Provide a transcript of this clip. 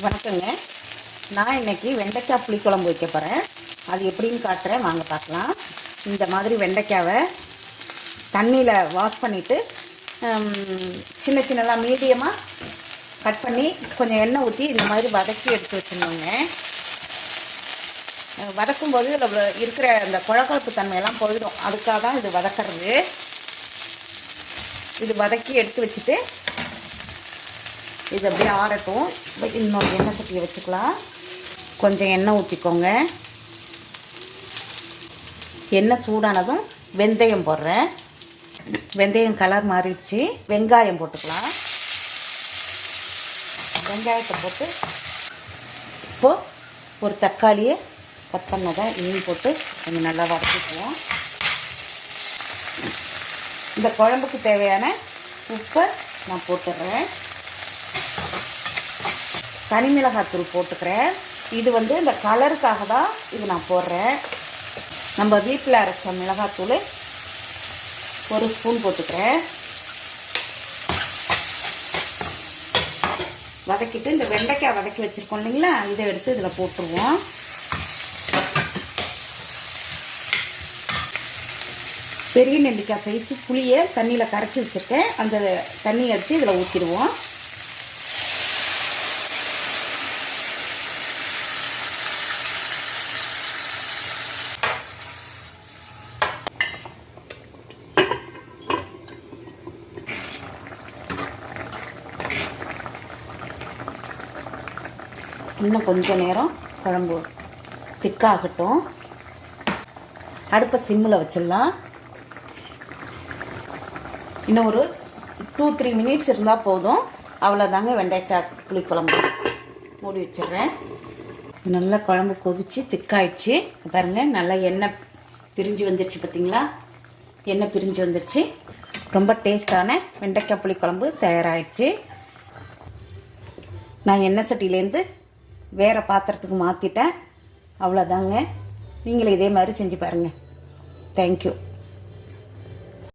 வணக்கங்க. நான் இன்றைக்கி வெண்டைக்காய் புளிக்குழம்பு வைக்க போகிறேன். அது எப்படின்னு காட்டுறேன், வாங்க பார்க்கலாம். இந்த மாதிரி வெண்டைக்காவை தண்ணியில் வாஷ் பண்ணிவிட்டு சின்ன சின்னதாக மீடியமாக கட் பண்ணி கொஞ்சம் எண்ணெய் ஊற்றி இந்த மாதிரி வதக்கி எடுத்து வச்சுருந்தோங்க. வதக்கும்போது இதில் இருக்கிற இந்த குழகுழப்பு தன்மையெல்லாம் போயிடும். அதுக்காக தான் இது வதக்கிறது. இது வதக்கி எடுத்து வச்சுட்டு இது அப்படியே ஆறட்டும். இன்னொரு எண்ணெய் சட்டியை வச்சுக்கலாம். கொஞ்சம் எண்ணெய் ஊற்றிக்கோங்க. எண்ணெய் சூடானதும் வெந்தயம் போடுறேன். வெந்தயம் கலர் மாறிடுச்சு. வெங்காயம் போட்டுக்கலாம். வெங்காயத்தை போட்டு இப்போது ஒரு தக்காளியை கட் பண்ணதை இனி போட்டு கொஞ்சம் நல்லா வதக்கிக்குவோம். இந்த குழம்புக்கு தேவையான உப்பை நான் போட்டுடுறேன். தனி மிளகாத்தூள் போட்டுக்கிறேன். இது இந்த கலருக்காக தான் இது நான் போடுறேன். நம்ம வீட்டில் அரைச்ச மிளகாத்தூள் ஒரு ஸ்பூன் போட்டுக்கிறேன். வதக்கிட்டு இந்த வெண்டைக்காய் வதக்கி வச்சுருக்கோம் இல்லைங்களா, இதை எடுத்து இதில் போட்டுருவோம். பெரிய நெல்லிக்காய் சைஸு புளியை தண்ணியில் கரைச்சி வச்சுருக்கேன். அந்த தண்ணியை எடுத்து இதில் ஊற்றிடுவோம். இன்னும் கொஞ்சம் நேரம் குழம்பு திக்காகட்டும். அடுப்பை சிம்மில் வச்சிடலாம். இன்னும் ஒரு 2-3 மினிட்ஸ் இருந்தால் போதும். அவ்வளோதாங்க வெண்டைக்காய் புளிக்குழம்பு. மூடி வச்சிடுறேன். நல்லா குழம்பு கொதித்து திக்காயிடுச்சு. பாருங்கள், நல்லா எண்ணெய் பிரிஞ்சு வந்துருச்சு. பார்த்தீங்களா, எண்ணெய் பிரிஞ்சு வந்துருச்சு. ரொம்ப டேஸ்டான வெண்டைக்காய் புளிக்குழம்பு தயாராகிடுச்சு. நான் எண்ணெய் சட்டியிலேருந்து வேறு பாத்திரத்துக்கு மாற்றிட்டேன். அவ்வளோதாங்க. நீங்களும் இதே மாதிரி செஞ்சு பாருங்கள். தேங்க்யூ.